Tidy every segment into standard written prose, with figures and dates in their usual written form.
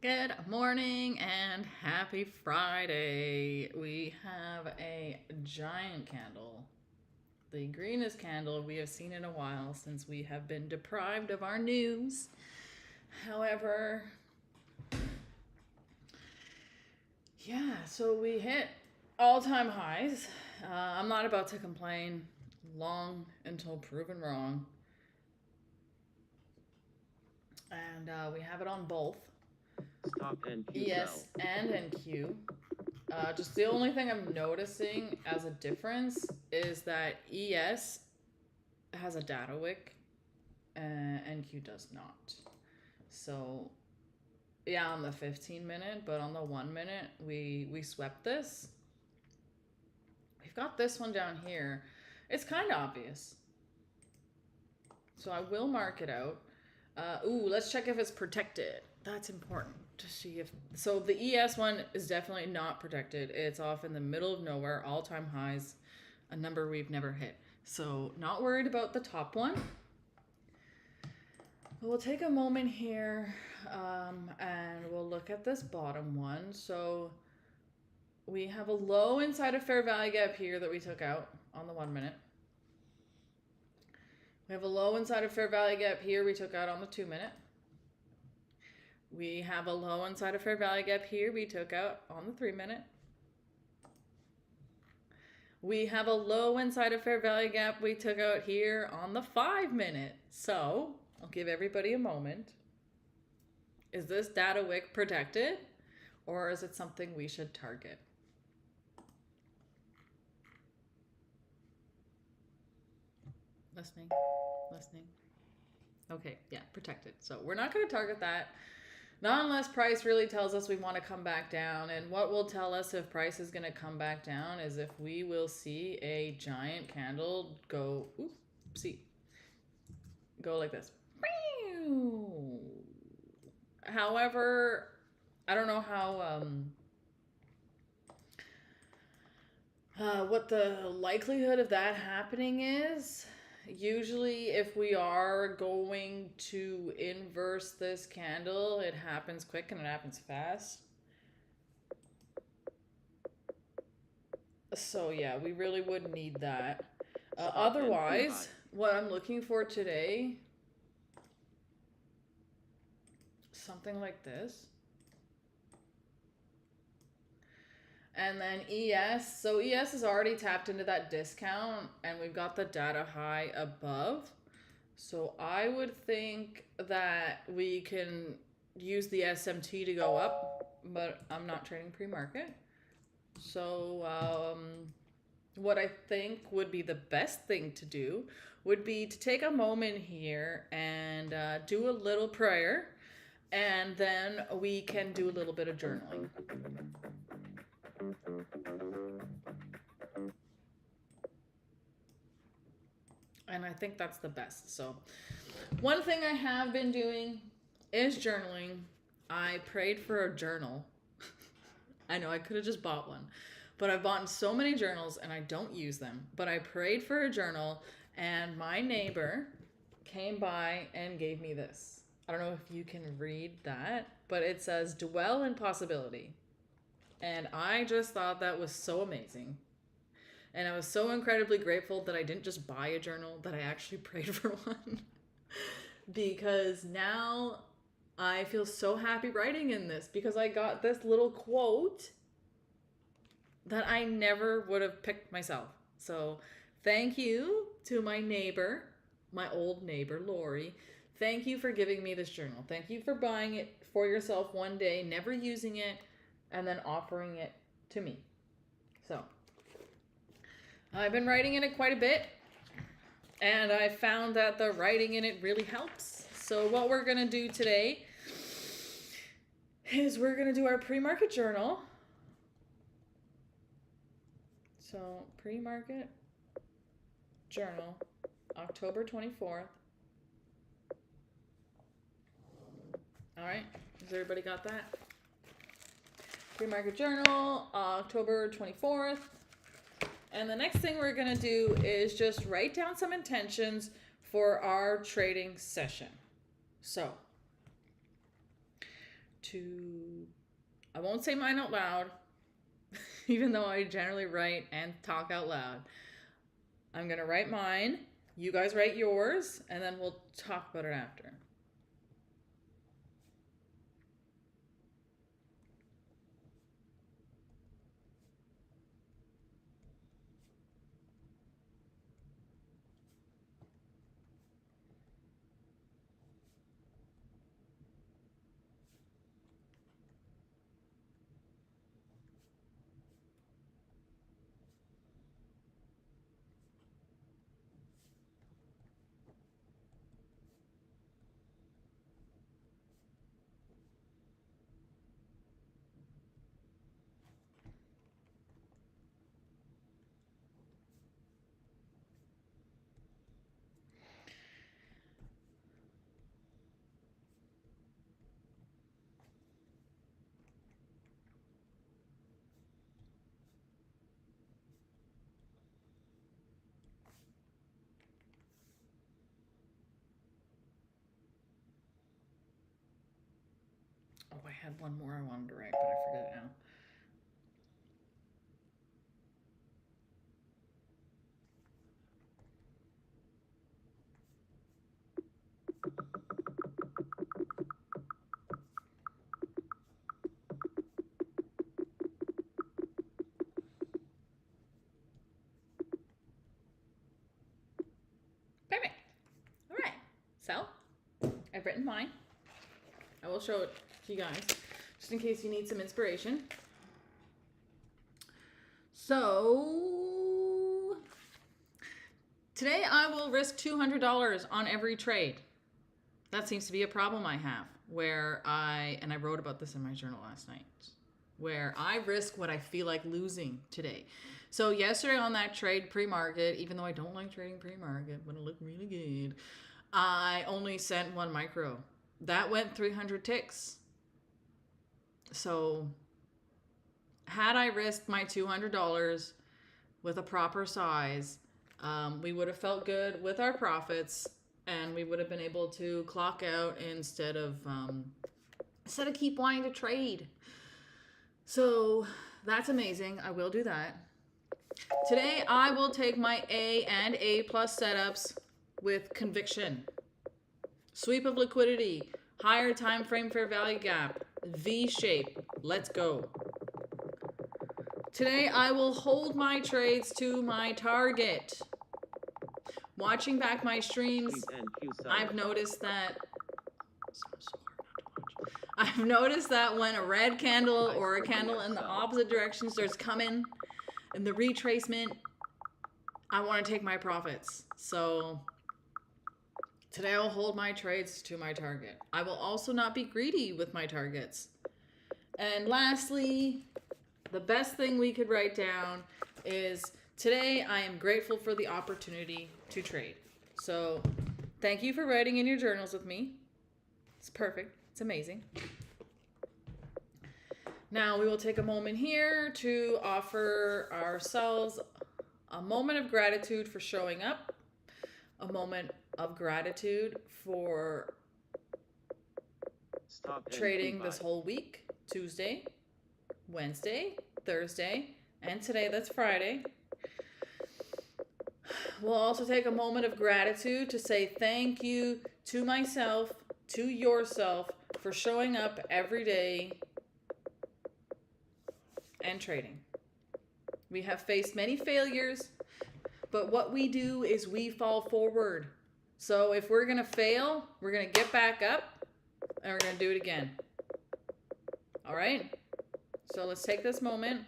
Good morning and happy Friday. We have a giant candle, the greenest candle we have seen in a while since we have been deprived of our news. However, so we hit all-time highs. I'm not about to complain long until proven wrong. And we have it on both. Stop and Q ES and NQ. Just the only thing I'm noticing as a difference is that ES has a data wick and NQ does not. So yeah, on the 15-minute, but on the 1 minute, we swept this. We've got this one down here. It's kind of obvious. So I will mark it out. Let's check if it's protected. That's important to see if... So the ES one is definitely not protected. It's off in the middle of nowhere, all-time highs, a number we've never hit. So not worried about the top one. We'll take a moment here and we'll look at this bottom one. So we have a low inside of fair value gap here that we took out on the 1 minute. We have a low inside of fair value gap here we took out on the 2 minute. We have a low inside of fair value gap here we took out on the 3 minute. We have a low inside of fair value gap we took out here on the 5 minute. So I'll give everybody a moment. Is this data wick protected or is it something we should target? Listening. Okay, yeah, protected. So we're not going to target that. Not unless price really tells us we want to come back down. And what will tell us if price is going to come back down is if we will see a giant candle go, go like this. However, I don't know how, what the likelihood of that happening is. Usually if we are going to inverse this candle, it happens quick and it happens fast. So yeah, we really would need that. Otherwise, what I'm looking for today, something like this. And then ES, so ES is already tapped into that discount and we've got the data high above. So I would think that we can use the SMT to go up, but I'm not trading pre-market. So what I think would be the best thing to do would be to take a moment here and do a little prayer, and then we can do a little bit of journaling. And I think that's the best. So one thing I have been doing is journaling. I prayed for a journal. I know I could have just bought one, but I've bought so many journals and I don't use them. But I prayed for a journal and my neighbor came by and gave me this. I don't know if you can read that, but it says dwell in possibility. And I just thought that was so amazing. And I was so incredibly grateful that I didn't just buy a journal, that I actually prayed for one. Because now I feel so happy writing in this because I got this little quote that I never would have picked myself. So thank you to my neighbor, my old neighbor, Lori. Thank you for giving me this journal. Thank you for buying it for yourself one day, never using it, and then offering it to me. So I've been writing in it quite a bit, and I found that the writing in it really helps. So what we're going to do today is we're going to do our pre-market journal. So pre-market journal, October 24th. All right, has everybody got that? Pre-market journal, October 24th. And the next thing we're going to do is just write down some intentions for our trading session. So to, I won't say mine out loud, even though I generally write and talk out loud. I'm going to write mine. You guys write yours, and then we'll talk about it after. Oh, I had one more I wanted to write, but I forget it now. Perfect. All right. So, I've written mine. I will show it to you guys, just in case you need some inspiration. So, today I will risk $200 on every trade. That seems to be a problem I have, where I wrote about this in my journal last night, where I risk what I feel like losing today. So yesterday on that trade pre-market, even though I don't like trading pre-market, but it looked really good, I only sent one micro. That went 300 ticks. So had I risked my $200 with a proper size, we would have felt good with our profits, and we would have been able to clock out instead of keep wanting to trade. So that's amazing. I will do that. Today I will take my A and A plus setups with conviction. Sweep of liquidity, higher time frame fair value gap, V shape. Let's go. Today I will hold my trades to my target. Watching back my streams, I've noticed that when a red candle or a candle in the opposite direction starts coming in the retracement, I want to take my profits. So today I'll hold my trades to my target. I will also not be greedy with my targets. And lastly, the best thing we could write down is today I am grateful for the opportunity to trade. So thank you for writing in your journals with me. It's perfect. It's amazing. Now we will take a moment here to offer ourselves a moment of gratitude for showing up, a moment of gratitude for trading this whole week, Tuesday, Wednesday, Thursday, and today that's Friday. We'll also take a moment of gratitude to say thank you to myself, to yourself, for showing up every day and trading. We have faced many failures, but what we do is we fall forward. So if we're going to fail, we're going to get back up and we're going to do it again. All right? So let's take this moment.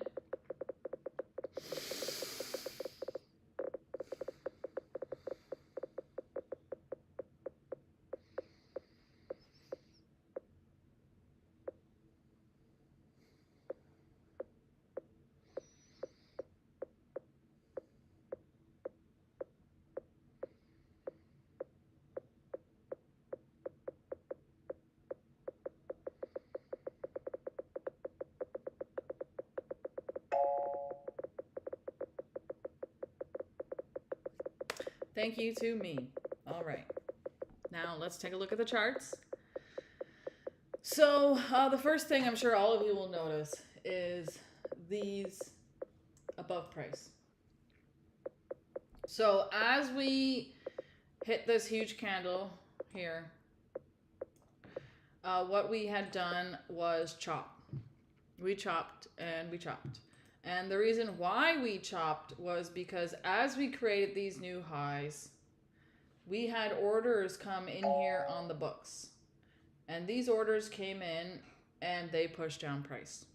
Thank you to me. All right. Now let's take a look at the charts. So the first thing I'm sure all of you will notice is these above price. So as we hit this huge candle here, what we had done was chop. We chopped and we chopped. And the reason why we chopped was because as we created these new highs, we had orders come in here on the books. And these orders came in and they pushed down price.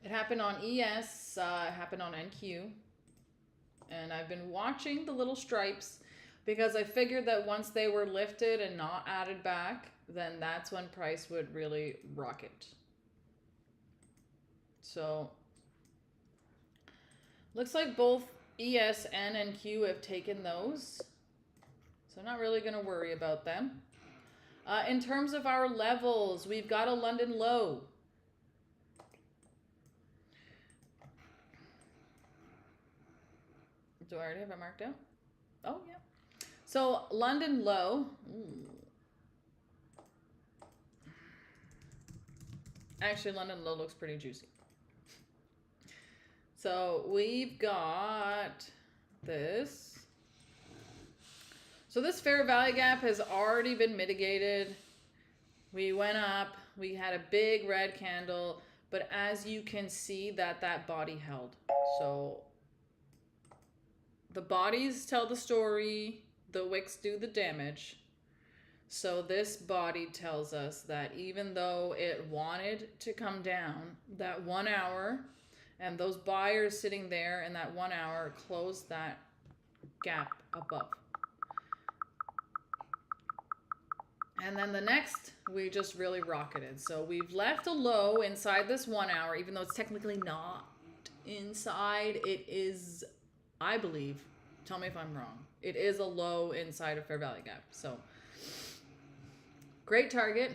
It happened on ES, it happened on NQ. And I've been watching the little stripes because I figured that once they were lifted and not added back, then that's when price would really rocket. So, looks like both ES and NQ have taken those. So I'm not really going to worry about them. In terms of our levels, we've got a London low. Do I already have it marked out? Oh, yeah. So London low. Ooh. Actually, London low looks pretty juicy. So we've got this. So this fair value gap has already been mitigated. We went up, we had a big red candle, but as you can see that body held. So the bodies tell the story, the wicks do the damage. So this body tells us that even though it wanted to come down, that 1 hour, and those buyers sitting there in that 1 hour closed that gap above. And then the next, we just really rocketed. So we've left a low inside this 1 hour, even though it's technically not inside. It is, I believe, tell me if I'm wrong, it is a low inside a fair value gap. So great target.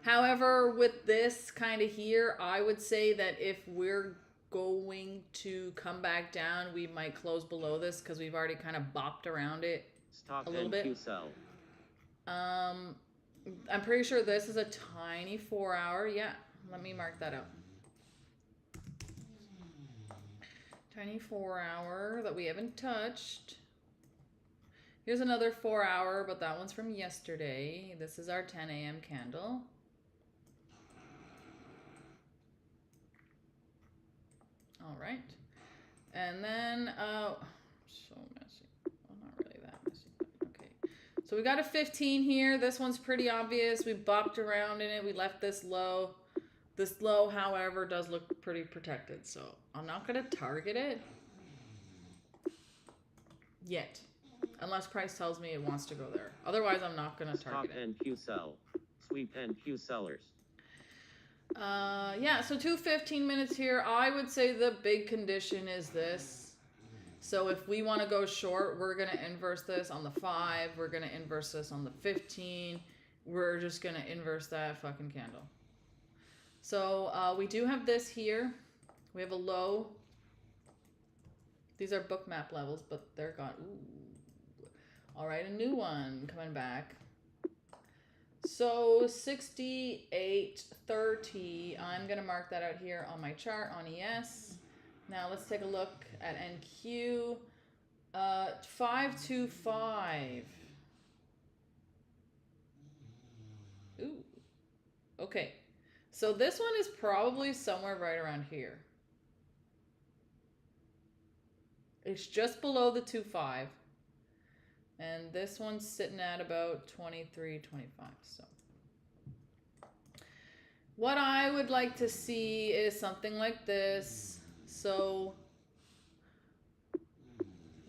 However, with this kind of here, I would say that if we're going to come back down, we might close below this because we've already kind of bopped around it a little bit. Sell. I'm pretty sure this is a tiny 4 hour. Yeah, let me mark that out. Tiny 4 hour that we haven't touched. Here's another 4 hour, but that one's from yesterday. This is our 10 a.m. candle. All right. And then, so messy. Well, not really that messy. Okay. So we got a 15 here. This one's pretty obvious. We bopped around in it. We left this low. This low, however, does look pretty protected. So I'm not going to target it yet. Unless price tells me it wants to go there. Otherwise, I'm not going to target it. Stop NQ sell. Sweep NQ sellers. Yeah, so 15 minutes here. I would say the big condition is this. So if we want to go short, we're going to inverse this on the 5. We're going to inverse this on the 15. We're just going to inverse that fucking candle. So we do have this here. We have a low. These are BOOKMAP levels, but they're gone. Ooh. All right, a new one coming back. So 68.30, I'm going to mark that out here on my chart on ES. Now let's take a look at NQ. 525. Ooh. Okay. So this one is probably somewhere right around here. It's just below the 2.5. And this one's sitting at about 23.25. So what I would like to see is something like this. So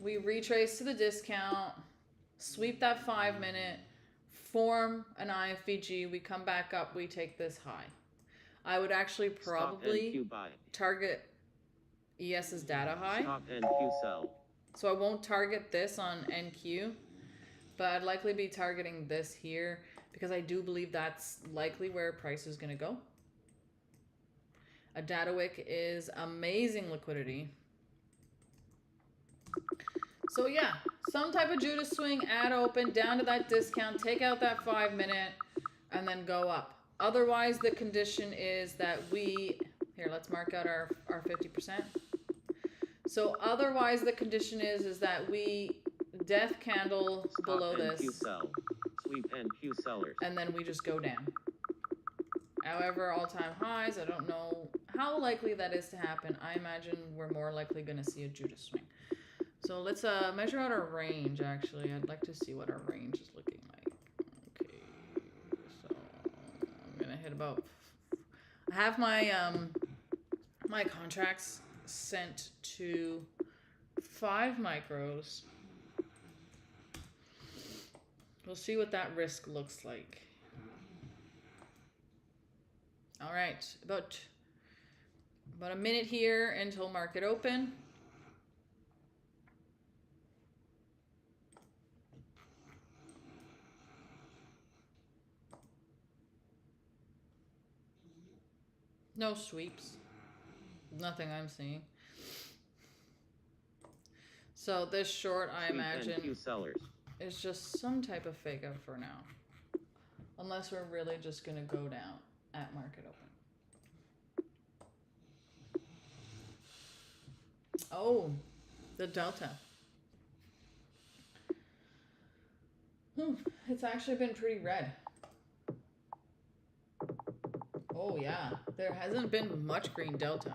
we retrace to the discount, sweep that 5 minute, form an IFVG, we come back up, we take this high. I would actually probably target ES's data high. Stop NQ sell. So I won't target this on NQ, but I'd likely be targeting this here because I do believe that's likely where price is going to go. A data wick is amazing liquidity. So yeah, some type of Judas swing, add open, down to that discount, take out that 5 minute, and then go up. Otherwise, the condition is that we, here, let's mark out our 50%. So otherwise, the condition is that we death candle Stop below and Q this, sell. Sweep and Q sellers. and then we just go down. However, all-time highs, I don't know how likely that is to happen. I imagine we're more likely going to see a Judas swing. So let's measure out our range, actually. I'd like to see what our range is looking like. Okay, so I'm going to hit about... I have my, my contracts sent to 5 micros. We'll see what that risk looks like. All right, about a minute here until market open. No sweeps. Nothing I'm seeing. So this short, I imagine, is just some type of fake out for now. Unless we're really just going to go down at market open. Oh, the delta. It's actually been pretty red. Oh yeah, there hasn't been much green delta.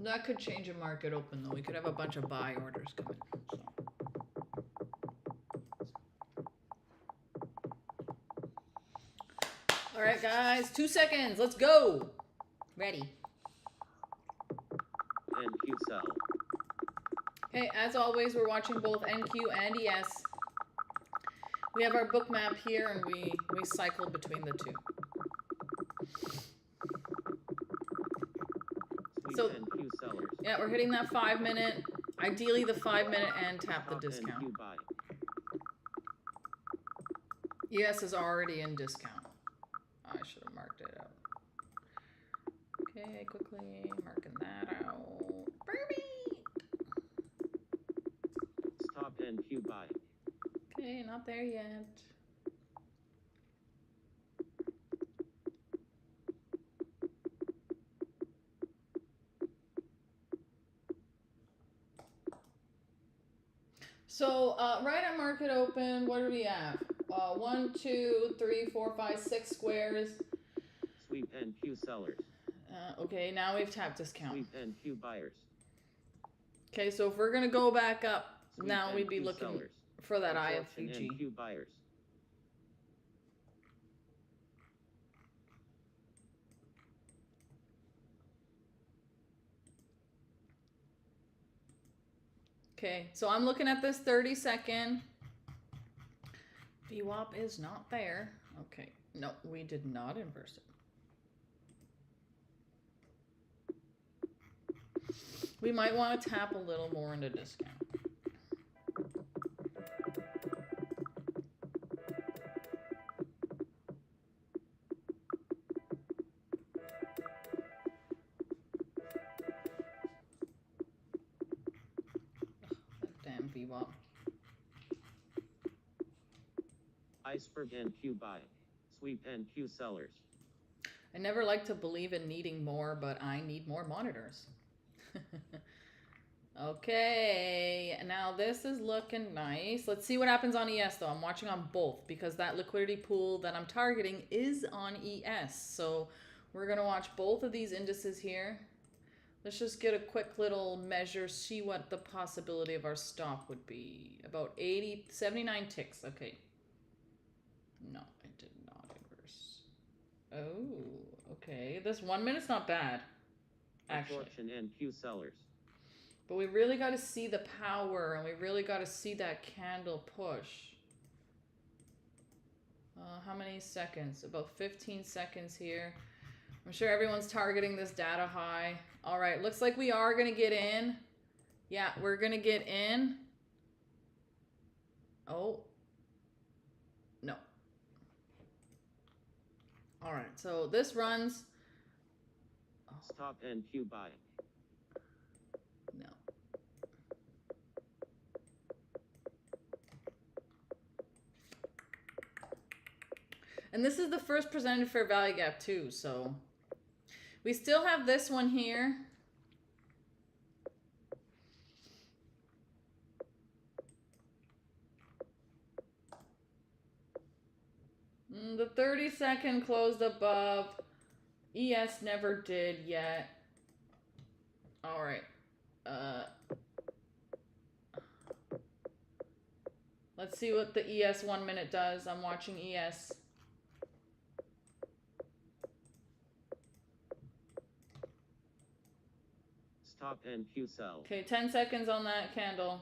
That could change a market open though. We could have a bunch of buy orders coming. So. All right, guys, 2 seconds. Let's go. Ready. NQ sell. Okay, as always, we're watching both NQ and ES. We have our book map here, and we cycle between the two. So, yeah, we're hitting that 5 minute. Ideally, the 5 minute and tap the discount. ES is already in discount. I should have marked it out. Okay, quickly marking that out. Perfect. Stop NQ buy. Okay, not there yet. So right at market open, what do we have? 1, 2, 3, 4, 5, 6 squares. Sweep NQ sellers. Okay, now we've tapped discount. Sweep NQ buyers. Okay, so if we're gonna go back up, Sweep now we'd be NQ looking sellers. for that Absorption IFVG. NQ buyers. Okay, so I'm looking at this 30-second. VWAP is not there. Okay, no, we did not inverse it. We might want to tap a little more into discount. Damn VWAP. Iceberg NQ buy. Sweep NQ sellers. I never like to believe in needing more, but I need more monitors. Okay, now this is looking nice. Let's see what happens on ES though. I'm watching on both because that liquidity pool that I'm targeting is on ES. So we're gonna watch both of these indices here. Let's just get a quick little measure, see what the possibility of our stop would be. About 79 ticks, okay. No, I did not inverse. Oh, okay. This 1 minute's not bad, actually. Absorption NQ sellers. But we really got to see the power, and we really got to see that candle push. How many seconds? About 15 seconds here. I'm sure everyone's targeting this data high. All right, looks like we are going to get in. Yeah, we're going to get in. Oh. No. All right, so this runs. Stop NQ buy. And this is the first presented fair value gap too, so we still have this one here. The 30-second closed above. ES never did yet. All right. Let's see what the ES 1 minute does. I'm watching ES. Stop NQ sell. Okay, 10 seconds on that candle.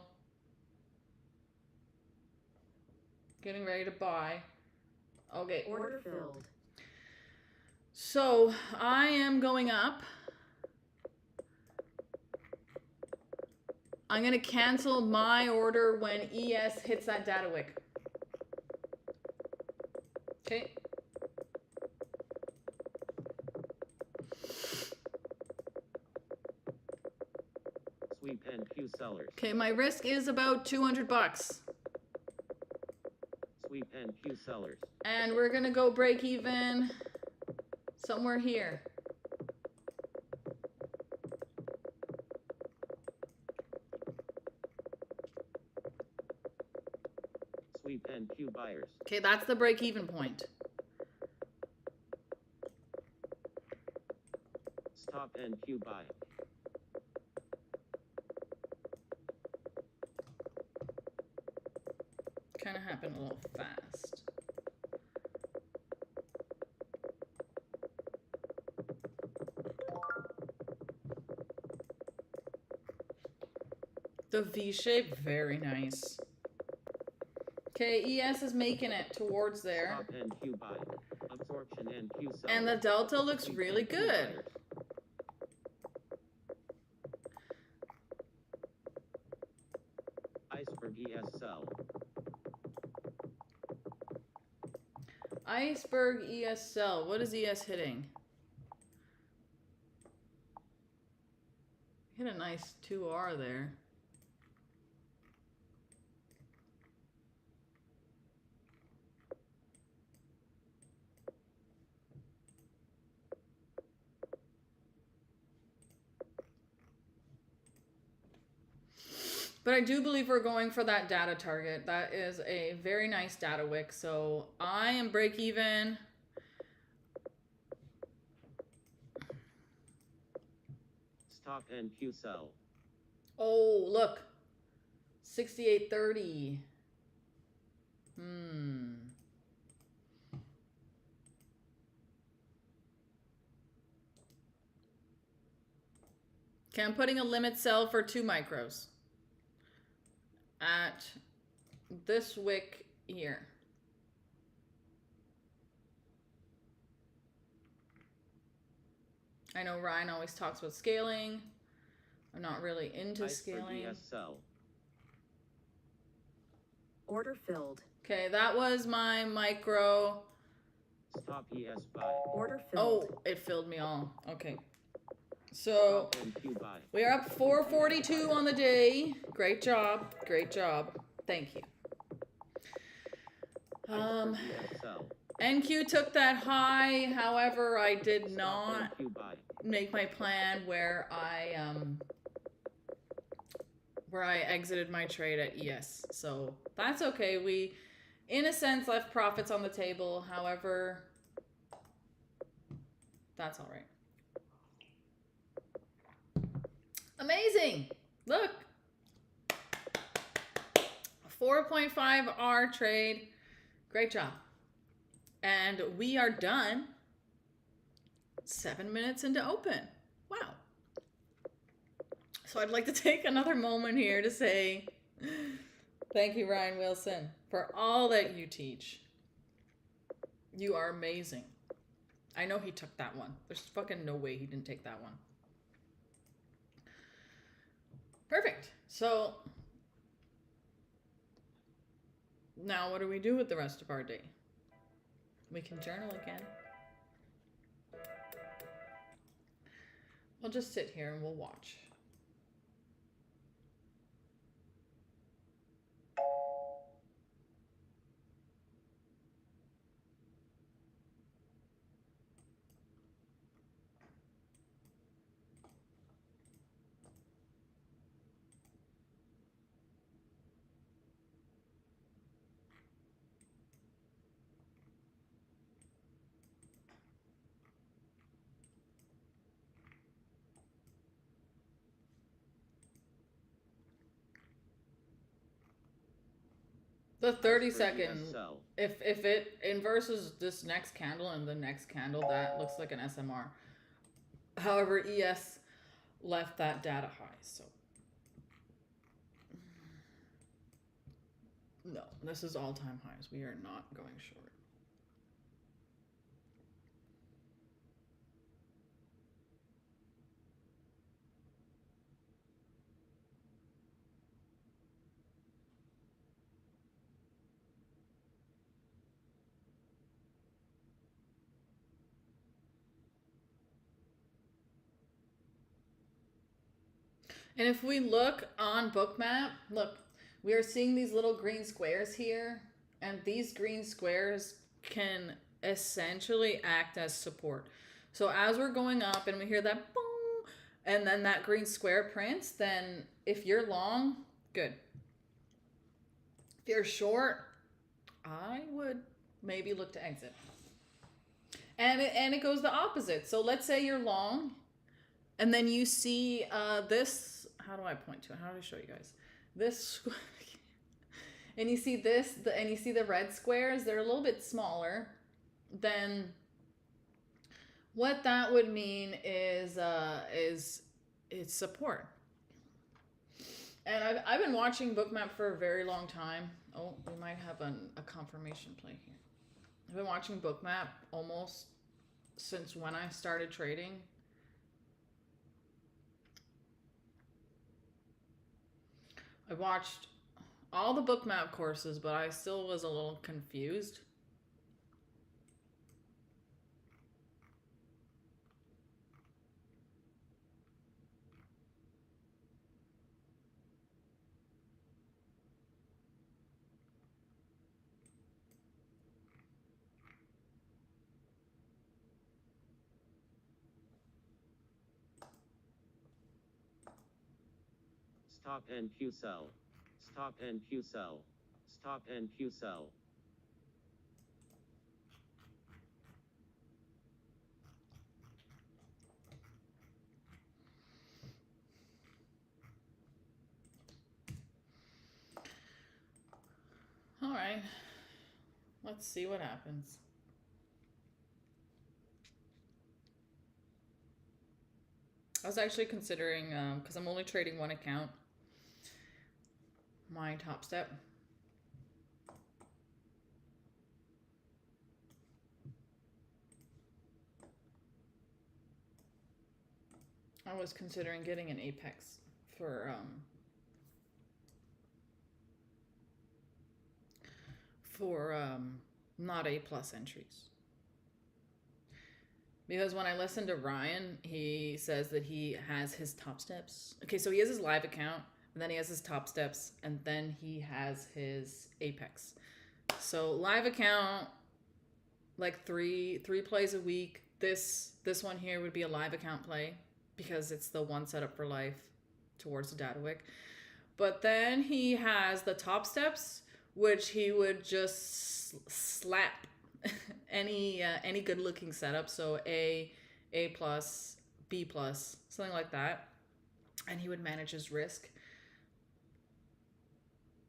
Getting ready to buy. Okay. Order filled. So I am going up. I'm going to cancel my order when ES hits that data wick. Okay. Sweep NQ sellers. Okay, my risk is about 200 bucks. Sweep NQ sellers. And we're going to go break even somewhere here. Sweep NQ buyers. Okay, that's the break even point. Stop NQ buy. Kind of happened a little fast. The V shape, very nice. Okay, ES is making it towards there. Stop NQ buy. Absorption NQ sellers. And the delta looks Sweep really NQ good. buyers. Iceberg ES sell. Iceberg ES sell. What is ES hitting? Hit a nice 2R there. But I do believe we're going for that data target. That is a very nice data wick. So I am break even. Stop NQ sell. Oh, look. 68.30. Okay, I'm putting a limit sell for 2 micros at this wick here. I know Ryan always talks about scaling. I'm not really into Iceberg scaling. ES sell. Order filled. Okay, that was my micro. Stop ES buy. Order filled. Oh, it filled me all. Okay. So Stop NQ buy. we are up 442 on the day. Great job. Great job. Thank you. Iceberg ES sell. NQ took that high. However, I did not Stop NQ buy. make my plan where I exited my trade at ES. So that's okay. We, in a sense, left profits on the table. However, that's all right. Amazing. Look. 4.5 R trade. Great job. And we are done 7 minutes into open. Wow. So I'd like to take another moment here to say thank you, Ryan Wilson, for all that you teach. You are amazing. I know he took that one. There's fucking no way he didn't take that one. Perfect. So now what do we do with the rest of our day? We can journal again. We'll just sit here and we'll watch. The 30 As per second, ES sell. if it inverses this next candle and the next candle, that looks like an SMR. However, ES left that data high, so no, this is all-time highs. We are not going short. And if we look on Bookmap, look, we are seeing these little green squares here, and these green squares can essentially act as support. So as we're going up and we hear that boom, and then that green square prints, then if you're long, good. If you're short, I would maybe look to exit. And it goes the opposite. So let's say you're long, and then you see this. How do I point to it? How do I show you guys? This, and you see this, and you see the red squares. They're a little bit smaller. Then what that would mean is it's support. And I've been watching Bookmap for a very long time. Oh, we might have a confirmation play here. I've been watching Bookmap almost since when I started trading. I watched all the Bookmap courses, but I still was a little confused. Stop and Q sell. Stop and Q sell. Stop and Q sell. All right, let's see what happens. I was actually considering, because I'm only trading one account, my Top Step. I was considering getting an Apex for not A+ entries. Because when I listen to Ryan, he says that he has his Top Steps. Okay, so he has his live account, and then he has his Top Steps, and then he has his Apex. So live account, like three plays a week. This one here would be a live account play because it's the one setup for life towards the data wick. But then he has the Top Steps, which he would just slap any good looking setup, so A+, B+, something like that, and he would manage his risk.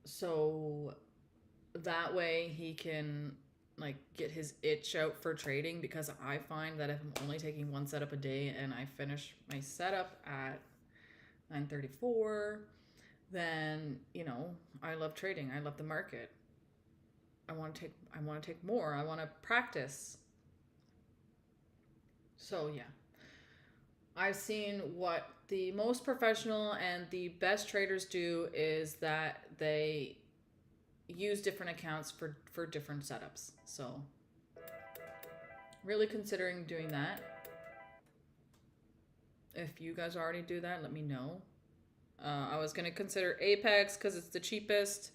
So that way he can like get his itch out for trading, because I find that if I'm only taking one setup a day and I finish my setup at 9:34, then I love trading. I love the market. I want to take more. I want to practice. So yeah, I've seen what the most professional and the best traders do is that they use different accounts for different setups. So really considering doing that. If you guys already do that, let me know. I was going to consider Apex because it's the cheapest.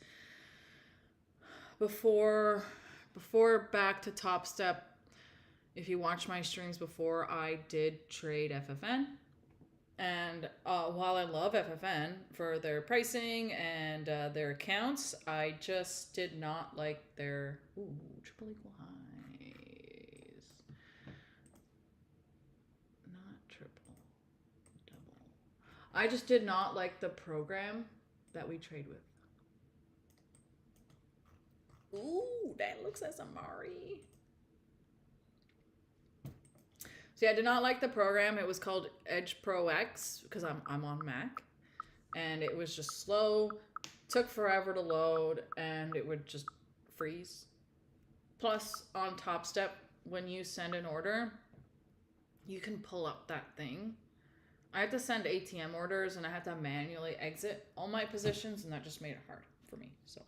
Before back to Top Step, if you watch my streams before, I did trade FFN. And while I love FFN for their pricing and their accounts, I just did not like their triple equal highs. Not triple, double. I just did not like the program that we trade with. Ooh, that looks like some Mari. See, I did not like the program. It was called Edge Pro X because I'm on Mac, and it was just slow, took forever to load, and it would just freeze. Plus, on Top Step, when you send an order, you can pull up that thing. I had to send ATM orders, and I had to manually exit all my positions, and that just made it hard for me. So.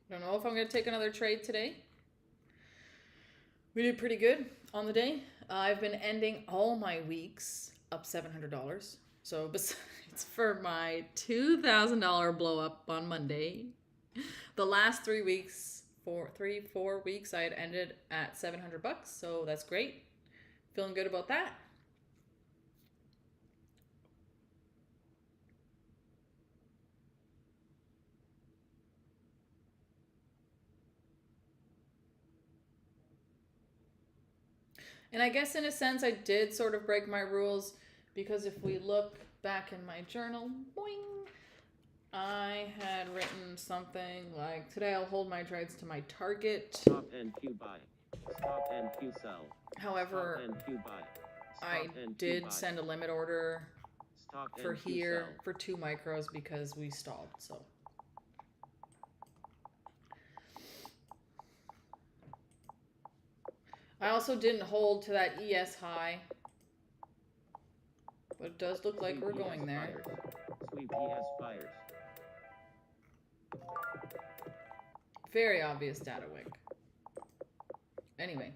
Don't know if I'm going to take another trade today. We did pretty good on the day. I've been ending all my weeks up $700. So besides for my $2,000 blow up on Monday, the last 3 weeks, 4 weeks, I had ended at $700. So that's great. Feeling good about that. And I guess in a sense I did sort of break my rules because if we look back in my journal, boing, I had written something like, today I'll hold my trades to my target. Stop and Q buy. Stop and Q sell. However, Stop and Q buy. I did send a limit order Stop for and Q here sell. for 2 micros because we stalled, so. I also didn't hold to that ES high, but it does look like we're going there. Sweep ES buyers. Very obvious data wick. Anyway.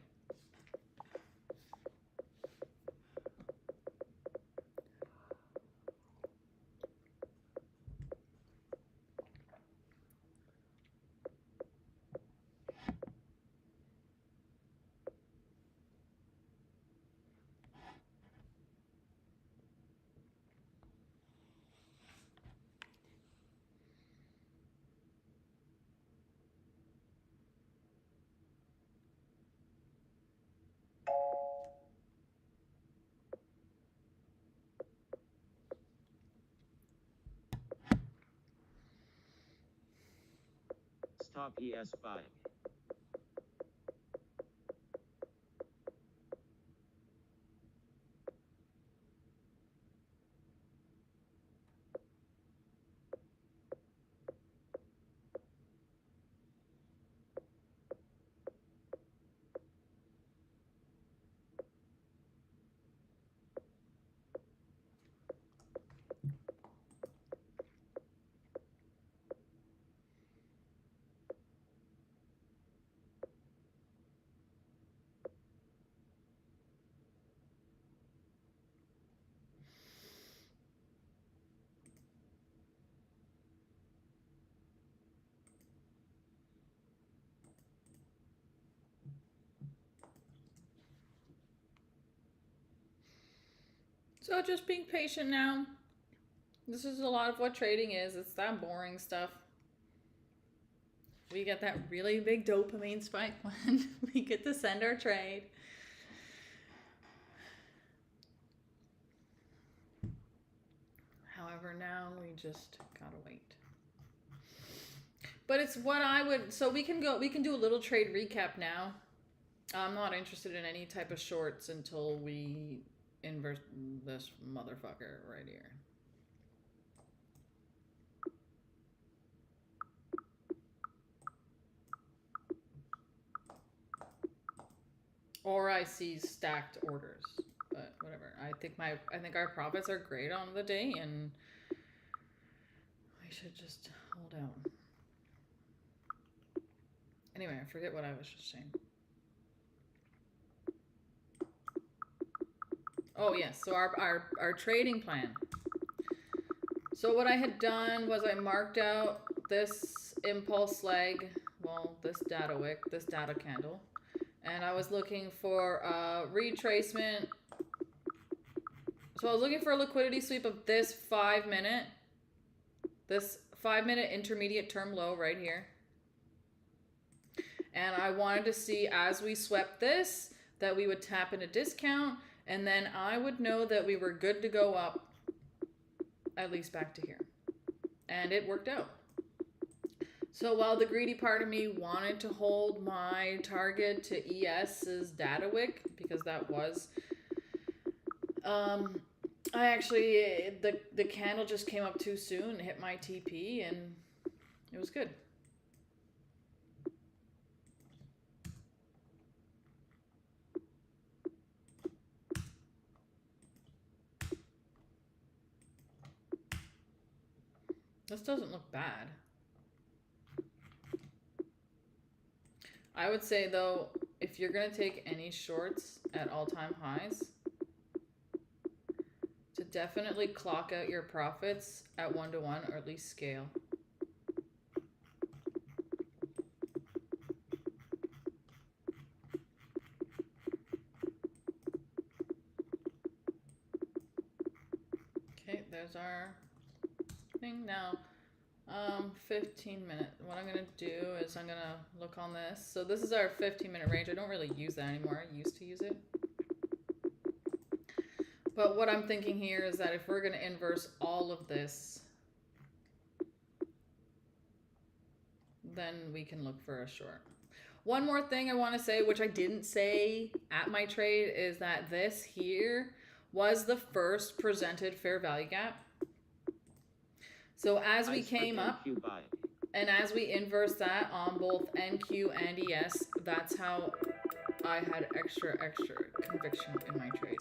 Stop ES buy. So just being patient now. This is a lot of what trading is. It's that boring stuff. We get that really big dopamine spike when we get to send our trade. However, now we just gotta wait. But it's what I would, so we can do a little trade recap now. I'm not interested in any type of shorts until we invert this motherfucker right here. Or I see stacked orders, but whatever. I think our profits are great on the day, and we should just hold out. Anyway, I forget what I was just saying. Oh yes, so our trading plan. So what I had done was I marked out this impulse leg, well, this data wick, this data candle, and I was looking for a retracement. So I was looking for a liquidity sweep of this 5-minute intermediate term low right here. And I wanted to see, as we swept this, that we would tap in a discount, And then I would know that we were good to go up at least back to here. And it worked out. So while the greedy part of me wanted to hold my target to ES's data wick, because that was, I actually, the candle just came up too soon, hit my TP, and it was good. This doesn't look bad. I would say though, if you're gonna take any shorts at all-time highs, to definitely clock out your profits at 1-to-1 or at least scale. Okay, there's our thing now. 15 minutes. What I'm gonna do is I'm gonna look on this. So this is our 15-minute range. I don't really use that anymore. I used to use it. But what I'm thinking here is that if we're gonna inverse all of this, then we can look for a short. One more thing I want to say, which I didn't say at my trade, is that this here was the first presented fair value gap. So as we came up, and as we inverse that on both NQ and ES, that's how I had extra conviction in my trade.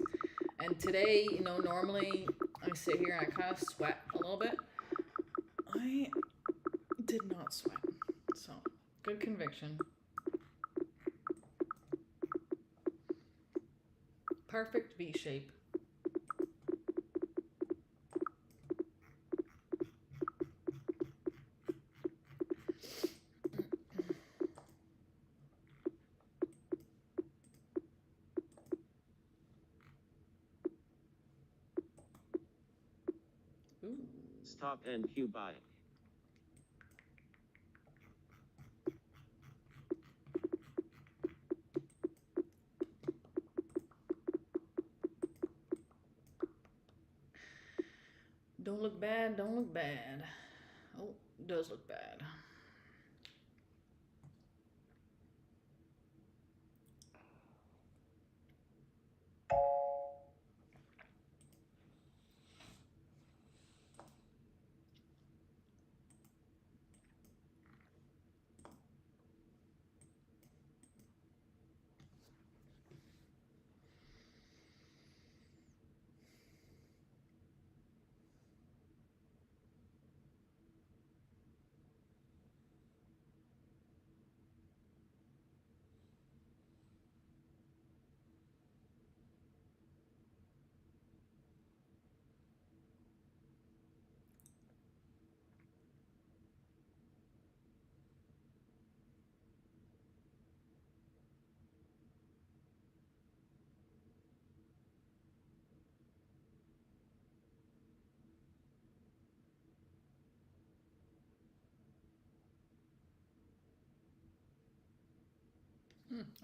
And today, you know, normally I sit here and I kind of sweat a little bit. I did not sweat. So, good conviction. Perfect V shape. Ooh. Stop NQ buy. Don't look bad, don't look bad. Oh, it does look bad.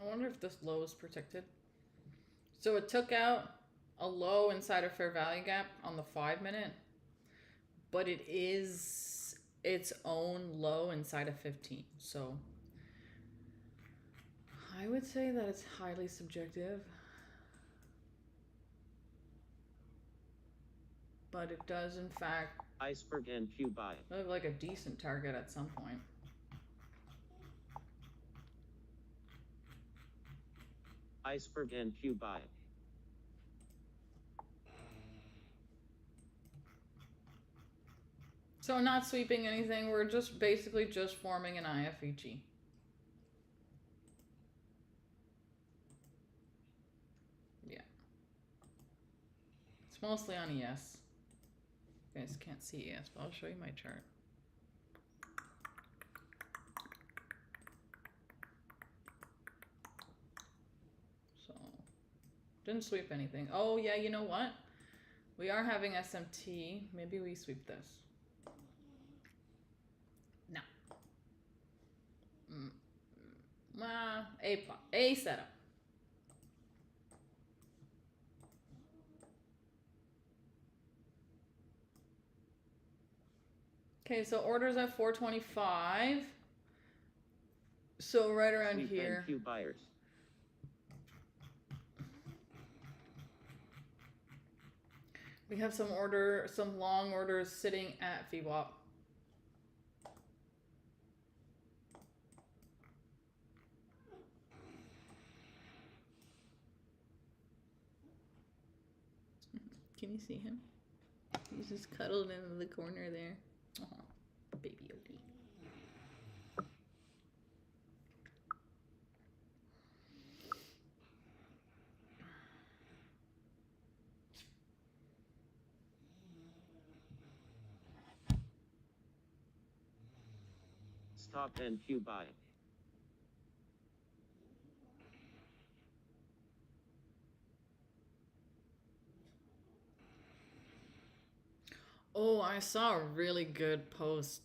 I wonder if this low is protected. So it took out a low inside a fair value gap on the 5-minute, but it is its own low inside of 15. So I would say that it's highly subjective, but it does in fact Iceberg NQ buy. look like a decent target at some point. Iceberg NQ buy. So not sweeping anything, we're just basically just forming an IFEG. Yeah. It's mostly on ES. You guys can't see ES, but I'll show you my chart. So, didn't sweep anything. Oh yeah, you know what? We are having SMT. Maybe we sweep this. No. A setup. Okay, so orders at 425. So right around Sweep here. NQ buyers. We have some long orders sitting at VWAP. Can you see him? He's just cuddled into the corner there. Oh, baby Odie. Stop NQ buy. Oh, I saw a really good post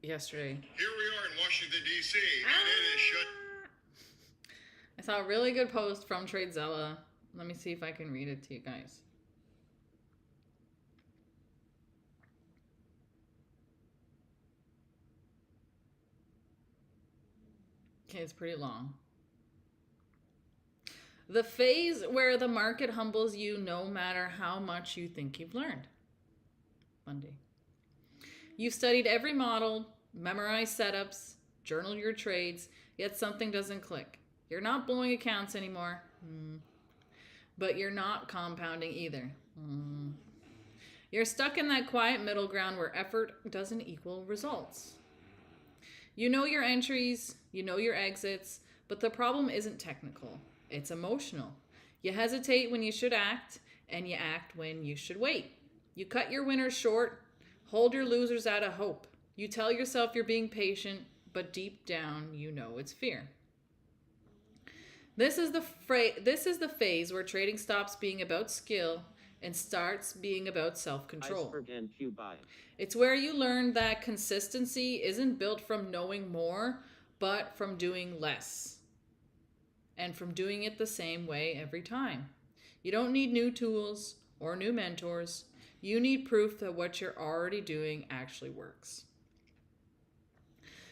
yesterday. Here we are in Washington, D.C., and it is shut. I saw a really good post from TradeZella. Let me see if I can read it to you guys. Okay, it's pretty long. The phase where the market humbles you no matter how much you think you've learned. Monday. You've studied every model, memorized setups, journaled your trades, yet something doesn't click. You're not blowing accounts anymore, but you're not compounding either. You're stuck in that quiet middle ground where effort doesn't equal results. You know your entries, you know your exits, but the problem isn't technical. It's emotional. You hesitate when you should act, and you act when you should wait. You cut your winners short, hold your losers out of hope. You tell yourself you're being patient, but deep down you know it's fear. This is the phase where trading stops being about skill and starts being about self-control. Iceberg NQ buy. It's where you learn that consistency isn't built from knowing more, but from doing less. And from doing it the same way every time. You don't need new tools or new mentors. You need proof that what you're already doing actually works.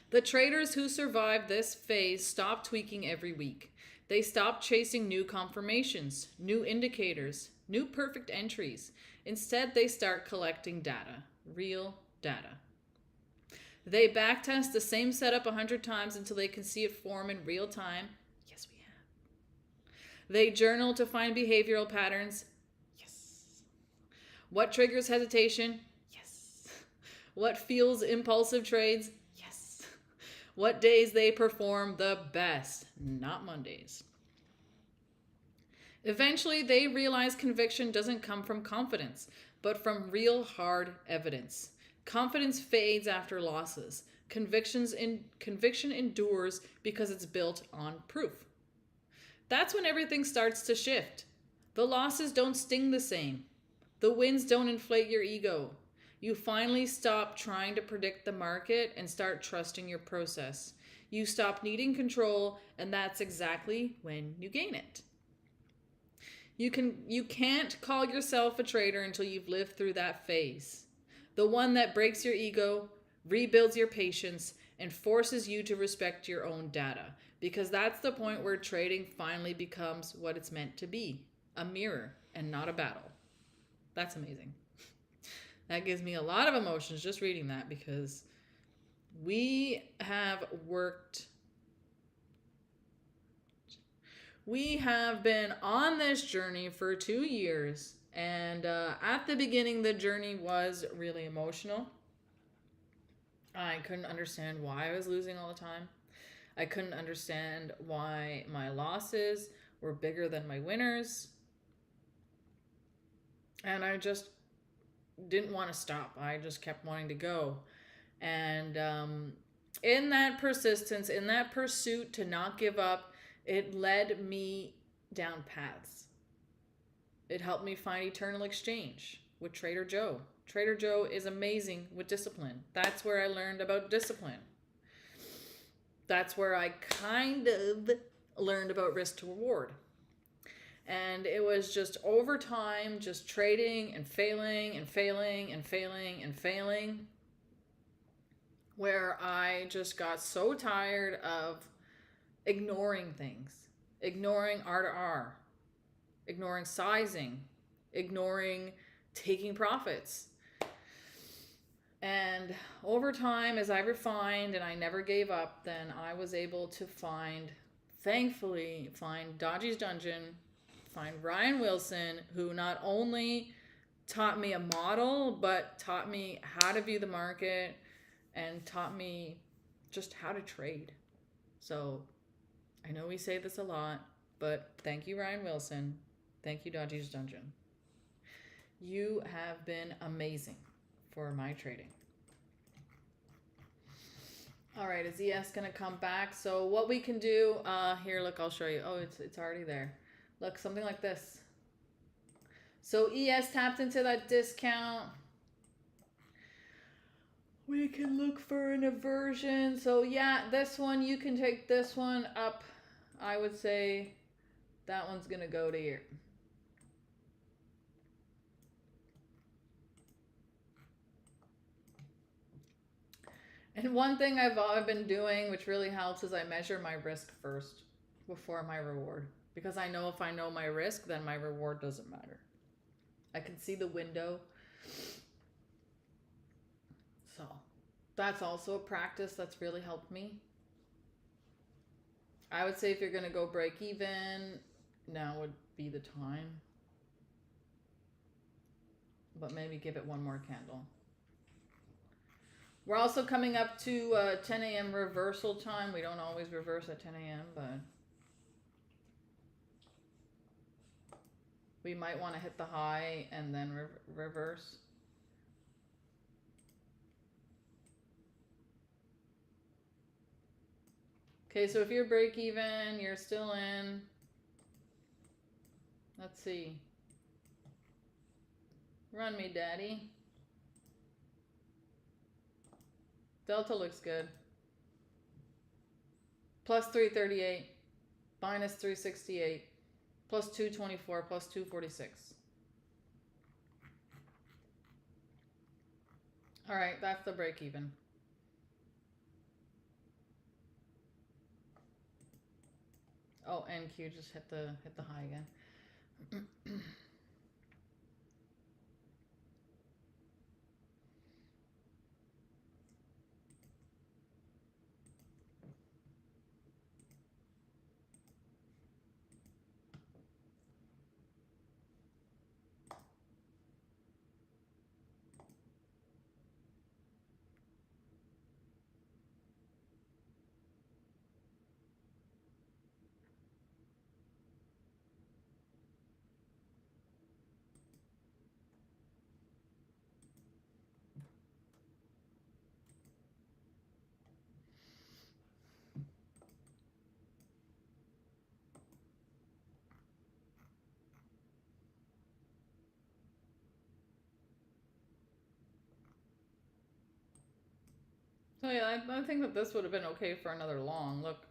The traders who survive this phase stop tweaking every week. They stop chasing new confirmations, new indicators, new perfect entries. Instead, they start collecting data, real data. They backtest the same setup 100 times until they can see it form in real time. Yes, we have. They journal to find behavioral patterns. Yes. What triggers hesitation? Yes. What fuels impulsive trades? Yes. What days they perform the best? Not Mondays. Eventually, they realize conviction doesn't come from confidence, but from real hard evidence. Confidence fades after losses. Conviction endures because it's built on proof. That's when everything starts to shift. The losses don't sting the same. The wins don't inflate your ego. You finally stop trying to predict the market and start trusting your process. You stop needing control, and that's exactly when you gain it. You can't call yourself a trader until you've lived through that phase. The one that breaks your ego, rebuilds your patience, and forces you to respect your own data. Because that's the point where trading finally becomes what it's meant to be, a mirror and not a battle. That's amazing. That gives me a lot of emotions just reading that, because we have been on this journey for 2 years, and at the beginning the journey was really emotional. I couldn't understand why I was losing all the time. I couldn't understand why my losses were bigger than my winners. And I just didn't want to stop. I just kept wanting to go. And in that persistence, in that pursuit to not give up, it led me down paths. It helped me find Eternal Exchange with Trader Joe. Trader Joe is amazing with discipline. That's where I learned about discipline. That's where I kind of learned about risk to reward. And it was just over time, just trading and failing and failing and failing and failing. where I just got so tired of ignoring things, ignoring R to R, ignoring sizing, ignoring taking profits. And over time, as I refined and I never gave up, then I was able to thankfully, find Dodgy's Dungeon, find Ryan Wilson, who not only taught me a model, but taught me how to view the market and taught me just how to trade. So I know we say this a lot, but thank you, Ryan Wilson. Thank you, Dodgy's Dungeon. You have been amazing for my trading. All right, is ES gonna come back? So what we can do, here, look, I'll show you. Oh, it's already there. Look, something like this. So ES tapped into that discount. We can look for an aversion. So yeah, this one, you can take this one up. I would say that one's gonna go to here. And one thing I've been doing, which really helps, is I measure my risk first before my reward. Because I know if I know my risk, then my reward doesn't matter. I can see the window. So that's also a practice that's really helped me. I would say if you're going to go break even, now would be the time. But maybe give it one more candle. We're also coming up to 10 a.m. reversal time. We don't always reverse at 10 a.m., but we might want to hit the high and then reverse. Okay, so if you're break even, you're still in. Let's see. Run me, daddy. Delta looks good. Plus 338, minus 368, plus 224, plus 246. All right, that's the break even. Oh, NQ just hit the high again. So yeah, I think that this would have been okay for another long. Look,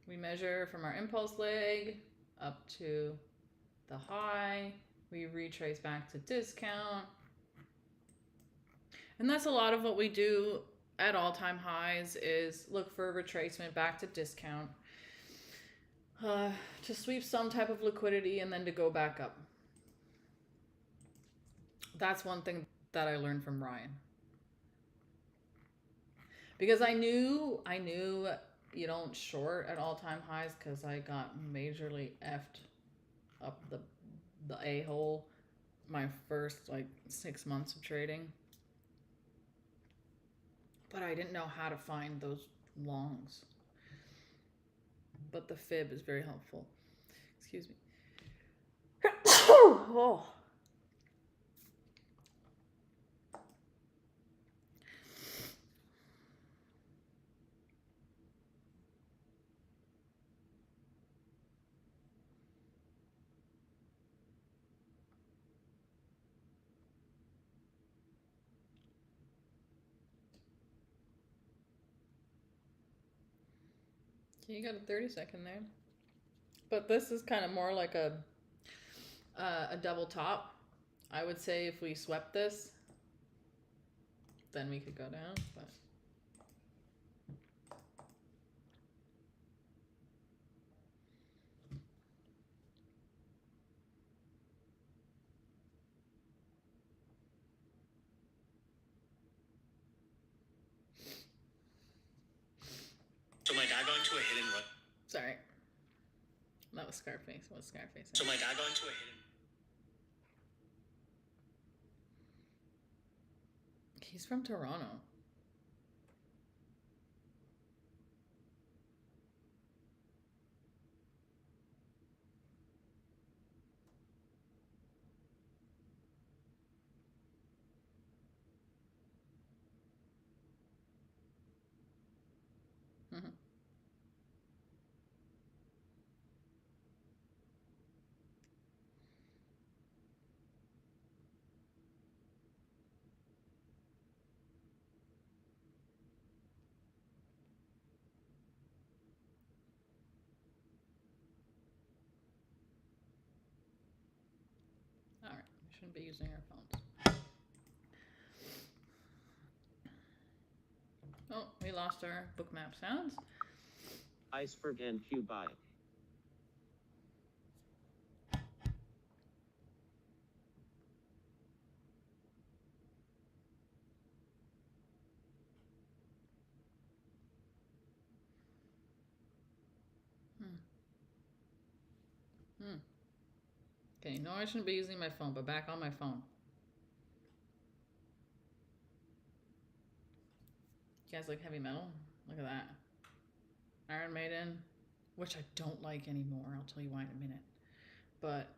we measure from our impulse leg up to the high. We retrace back to discount. And that's a lot of what we do at all-time highs is look for a retracement back to discount. To sweep some type of liquidity and then to go back up. That's one thing that I learned from Ryan. Because I knew you don't short at all-time highs because I got majorly effed up the a-hole my first 6 months of trading. But I didn't know how to find those longs. But the fib is very helpful. Excuse me. Oh. You got a 30-second there. But this is kind of more like a double top. I would say if we swept this, then we could go down, but. So my dad got into a hidden run. Sorry. That was Scarface. What's Scarface? So my dad got into a hidden. He's from Toronto. Mhm. All right, we shouldn't be using our phones. Oh, we lost our bookmap sounds. Iceberg and Cubi. Okay, no, I shouldn't be using my phone, but back on my phone. You guys like heavy metal? Look at that. Iron Maiden, which I don't like anymore. I'll tell you why in a minute. But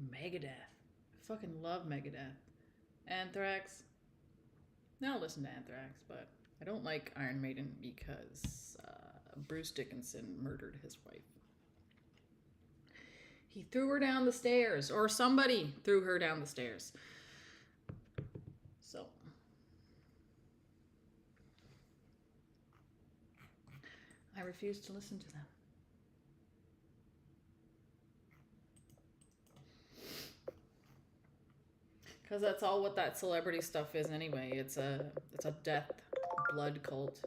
Megadeth. I fucking love Megadeth. Anthrax. Now listen to Anthrax, but I don't like Iron Maiden because Bruce Dickinson murdered his wife. He threw her down the stairs, or somebody threw her down the stairs. So. I refuse to listen to them. Because that's all what that celebrity stuff is anyway. It's a death blood cult.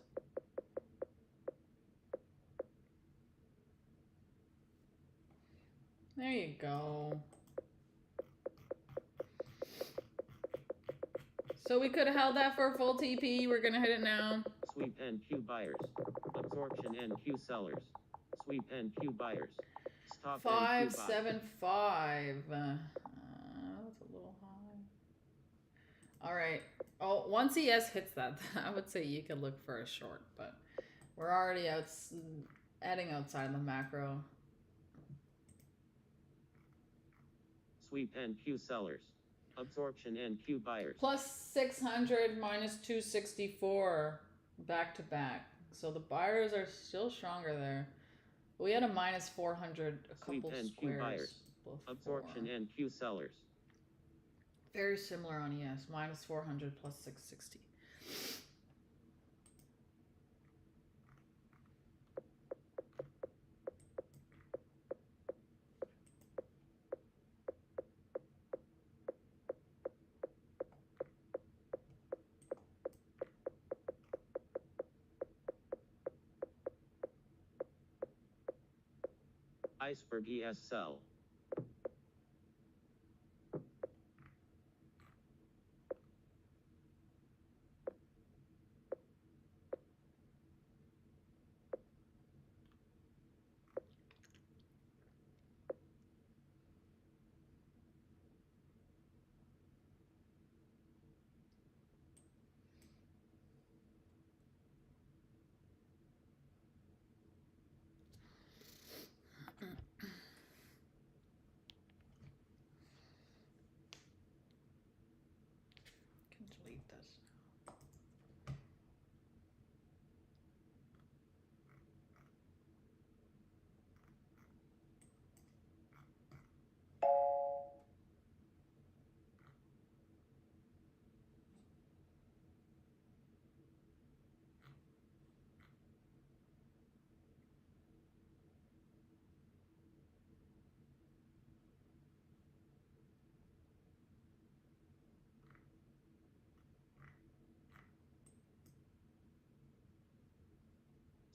There you go. So we could have held that for a full TP. We're going to hit it now. Sweep and Q buyers. Absorption and Q sellers. Sweep and Q buyers. Stop and Q buy. 575. That's a little high. All right. Oh, once ES hits that, I would say you could look for a short, but we're already adding outside the macro. Sweep and Q sellers. Absorption and Q buyers. Plus 600, minus 264, back to back. So the buyers are still stronger there. We had a minus 400, a Sweep couple and squares. Q buyers. Before. Absorption and Q sellers. Very similar on ES, minus 400 plus 660. Iceberg ES sell.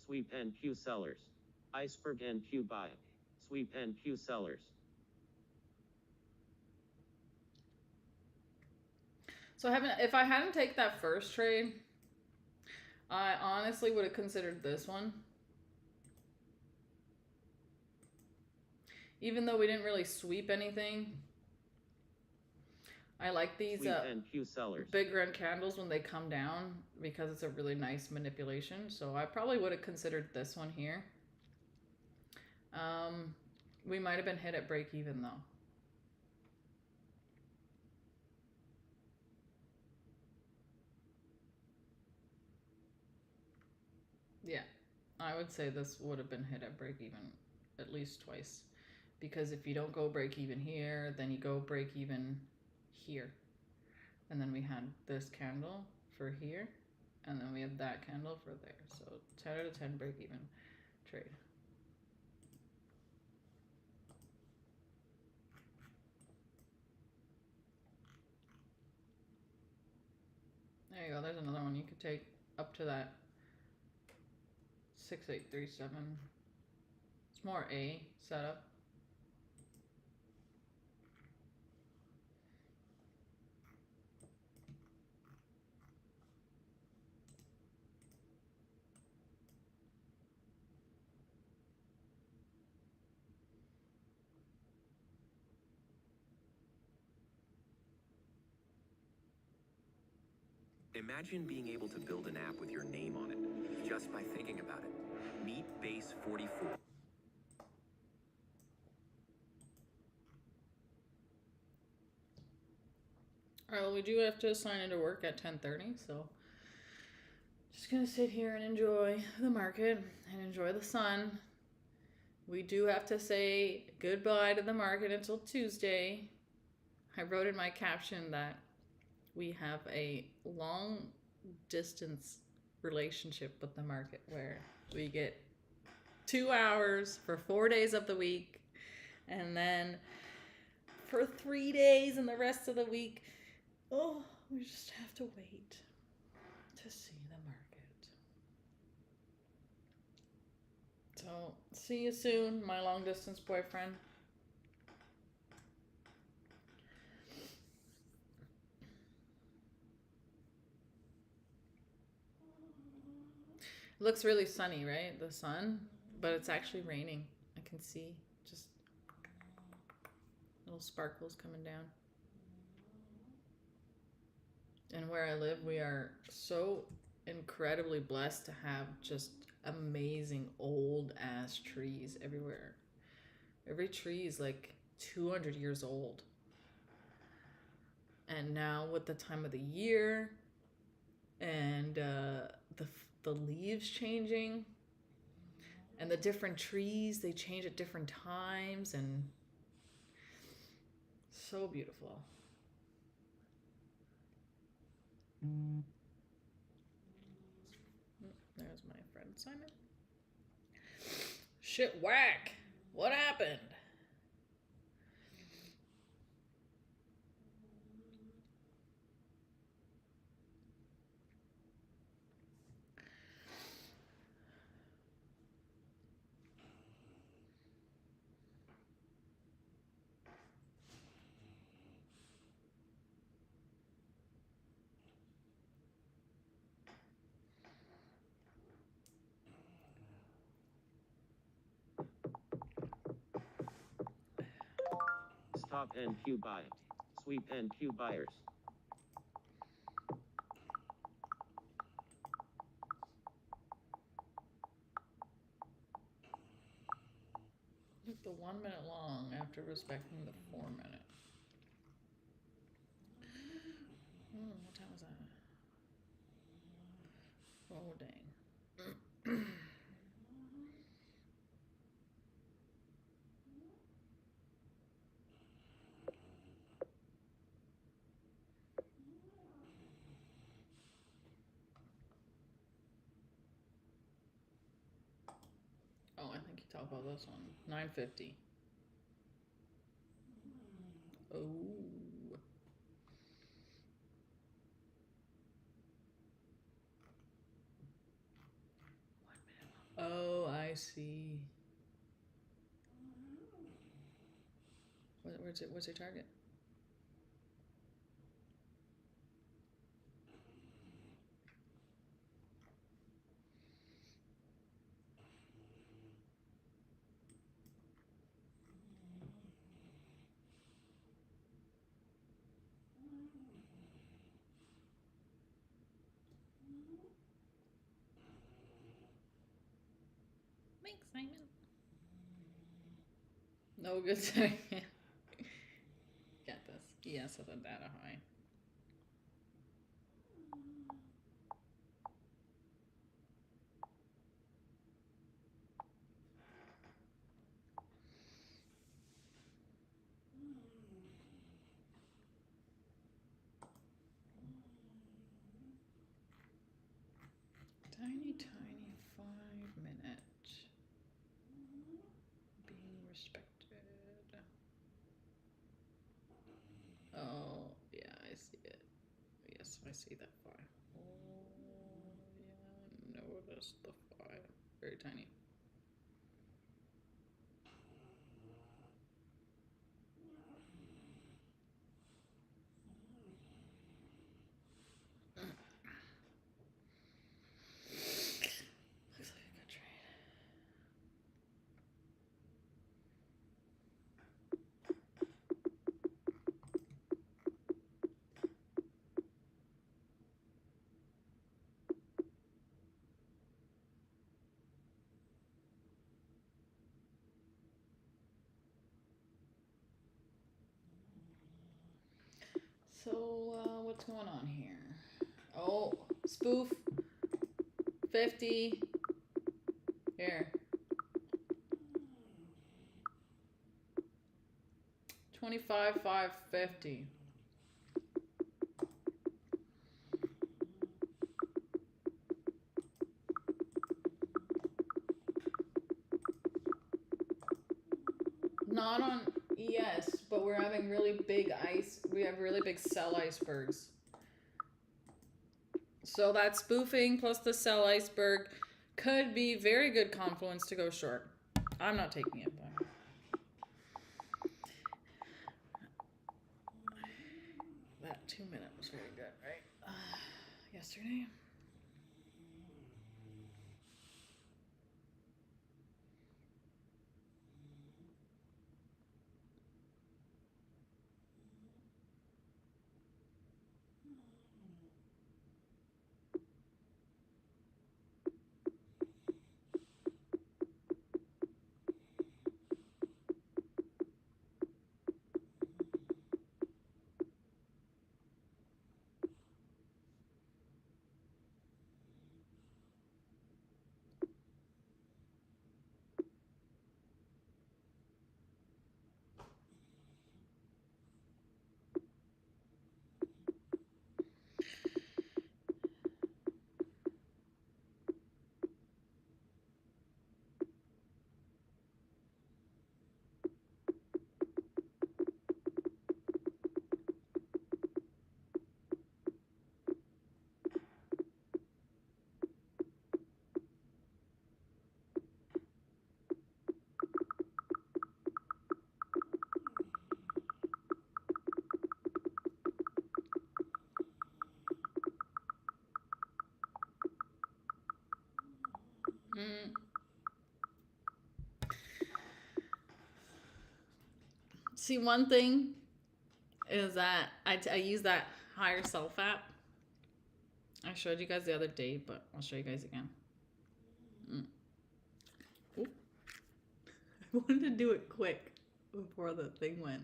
Sweep and Q sellers. Iceberg and Q buy. Sweep and Q sellers. So if I hadn't taken that first trade, I honestly would have considered this one. Even though we didn't really sweep anything. I like these big red candles when they come down because it's a really nice manipulation. So I probably would have considered this one here. We might have been hit at break even though. Yeah, I would say this would have been hit at break even at least twice. Because if you don't go break even here, then you go break even here. And then we had this candle for here. And then we have that candle for there. So 10 out of 10 break even trade. There you go. There's another one you could take up to that 6837. It's more A setup. Imagine being able to build an app with your name on it, just by thinking about it. Meet Base 44. Alright, well we do have to sign into work at 10:30, so just gonna sit here and enjoy the market and enjoy the sun. We do have to say goodbye to the market until Tuesday. I wrote in my caption that we have a long distance relationship with the market where we get 2 hours for 4 days of the week and then for 3 days and the rest of the week, we just have to wait to see the market. So, see you soon, my long distance boyfriend. It looks really sunny, right? The sun, but it's actually raining. I can see just little sparkles coming down. And where I live, we are so incredibly blessed to have just amazing old ass trees everywhere. Every tree is like 200 years old. And now with the time of the year and the leaves changing and the different trees, they change at different times and so beautiful. There's my friend Simon. Shit whack. What happened? Stop and Q buy. Sweep and Q buyers. Make the 1 minute long after respecting the 4 minute. What time was that? Oh, dang. Oh, I think you talked about this one. 950. Oh. 1 minute I see. What's your target? Thanks, Simon. No good time. Get this. Yes, with a data high. Tiny 5-minute. Being respected. Oh, yeah, I see it. Yes, I see that file. Oh, yeah, notice the file. Very tiny. Looks like a good trade. So, what's going on here? Oh, spoof. 50. Here. 25, 550. Not on ES, but we're having really big ice. We have really big cell icebergs. So that spoofing plus the cell iceberg could be very good confluence to go short. I'm not taking it, but that 2 minute was very good, right? Yesterday. See, one thing is that I use that higher self app. I showed you guys the other day, but I'll show you guys again. Oop. I wanted to do it quick before the thing went.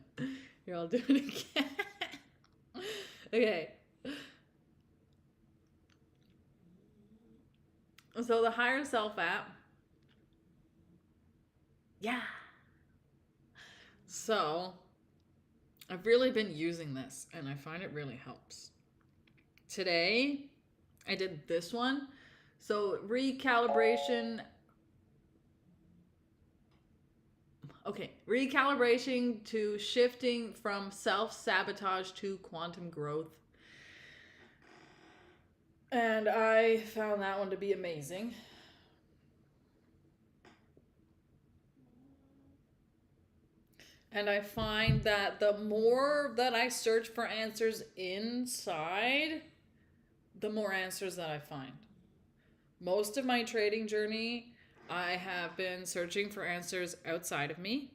Here, I'll do it again. Okay. So the higher self app. Yeah. So I've really been using this and I find it really helps. Today I did this one. So recalibration. Okay, recalibration to shifting from self-sabotage to quantum growth. And I found that one to be amazing. And I find that the more that I search for answers inside, the more answers that I find. Most of my trading journey, I have been searching for answers outside of me,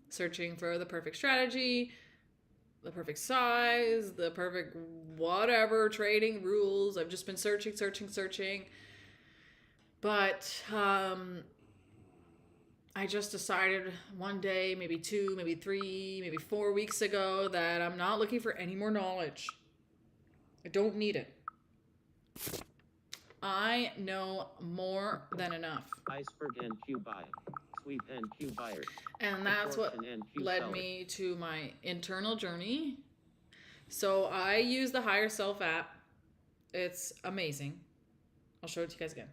searching for the perfect strategy, the perfect size, the perfect whatever trading rules. I've just been searching. But I just decided one day, maybe 2, maybe 3, maybe 4 weeks ago that I'm not looking for any more knowledge. I don't need it. I know more than enough. Iceberg NQ buy. Sweep NQ buyers. And that's what Absorption NQ led sellers. me to my internal journey. So I use the Higher Self app. It's amazing. I'll show it to you guys again.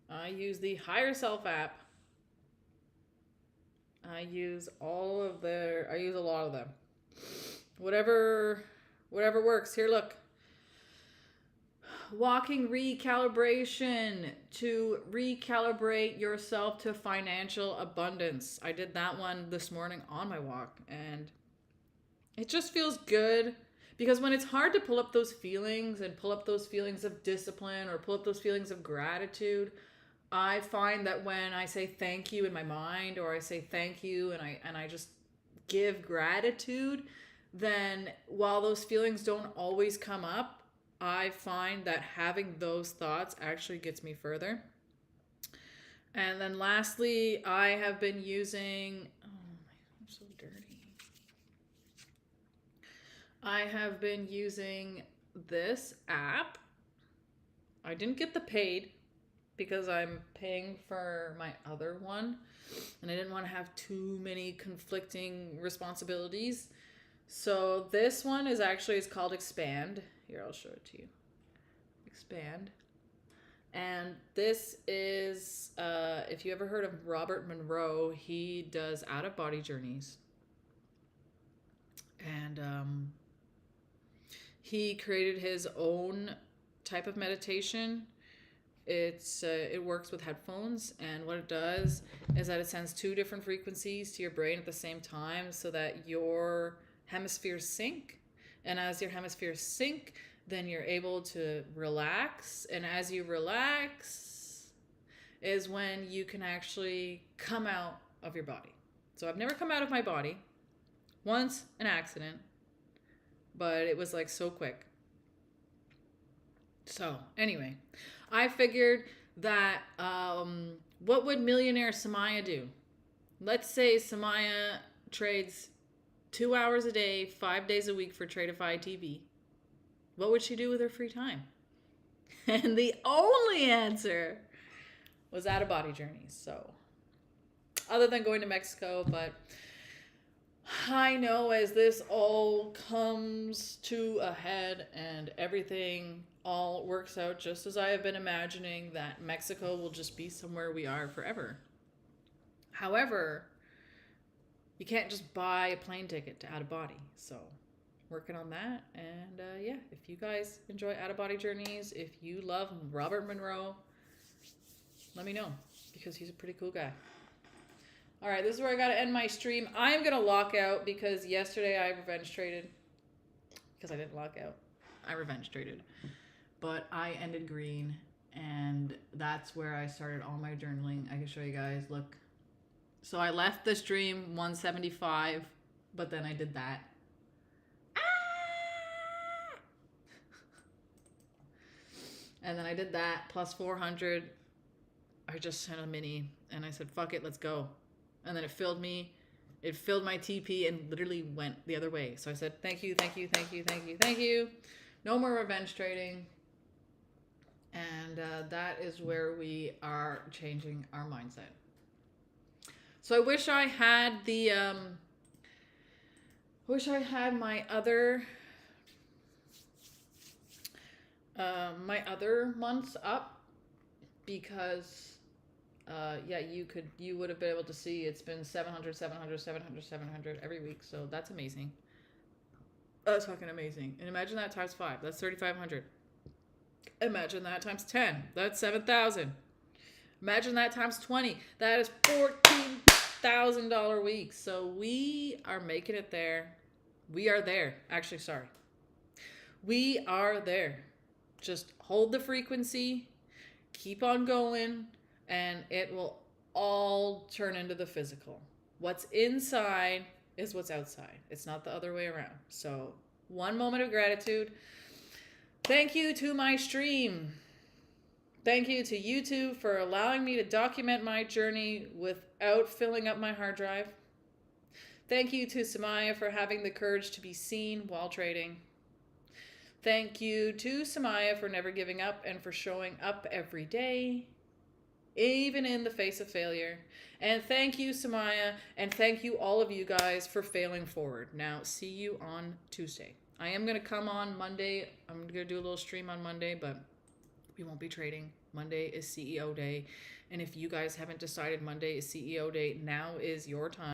I use the Higher Self app. I use a lot of them. Whatever works. Here, look. Walking recalibration to recalibrate yourself to financial abundance. I did that one this morning on my walk, and it just feels good, because when it's hard to pull up those feelings and pull up those feelings of discipline or pull up those feelings of gratitude, I find that when I say thank you in my mind, or I say thank you and I just give gratitude, then while those feelings don't always come up, I find that having those thoughts actually gets me further. And then lastly, I have been using, I'm so dirty. I have been using this app. I didn't get the paid because I'm paying for my other one, and I didn't want to have too many conflicting responsibilities. So this one is it's called Expand. Here, I'll show it to you. Expand. And this is, if you ever heard of Robert Monroe, he does out-of-body journeys. And he created his own type of meditation. It works with headphones, and what it does is that it sends 2 different frequencies to your brain at the same time so that your hemispheres sync. And as your hemispheres sync, then you're able to relax. And as you relax is when you can actually come out of your body. So I've never come out of my body. Once, an accident, but it was like so quick. So anyway, I figured that what would millionaire Samaya do? Let's say Samaya trades 2 hours a day, 5 days a week for Tradeify TV. What would she do with her free time? And the only answer was out-of-body journeys. So, other than going to Mexico, but I know as this all comes to a head and everything all works out just as I have been imagining, that Mexico will just be somewhere we are forever. However, you can't just buy a plane ticket to out-of-body. So, working on that. And yeah, if you guys enjoy out-of-body journeys, if you love Robert Monroe, let me know, because he's a pretty cool guy. All right, this is where I got to end my stream. I'm going to lock out because yesterday I revenge traded. Because I didn't lock out. I revenge traded. But I ended green, and that's where I started all my journaling. I can show you guys. Look. So I left the stream 175, but then I did that. And then I did that plus 400. I just sent a mini, and I said, fuck it, let's go. And then it filled my TP and literally went the other way. So I said, thank you. No more revenge trading. And that is where we are changing our mindset. So I wish I had my other months up, because yeah, you would have been able to see it's been 700 every week. So that's amazing. That's fucking amazing. And imagine that times 5. That's 3,500. Imagine that times 10. That's 7,000. Imagine that times 20. That is $14,000 weeks. So we are making it there. We are there. Actually, sorry. We are there. Just hold the frequency, keep on going, and it will all turn into the physical. What's inside is what's outside. It's not the other way around. So, one moment of gratitude. Thank you to my stream. Thank you to YouTube for allowing me to document my journey without filling up my hard drive. Thank you to Samaya for having the courage to be seen while trading. Thank you to Samaya for never giving up and for showing up every day, even in the face of failure. And thank you, Samaya, and thank you all of you guys for failing forward. Now, see you on Tuesday. I am going to come on Monday. I'm going to do a little stream on Monday, but we won't be trading. Monday is CEO day. And if you guys haven't decided Monday is CEO day, now is your time.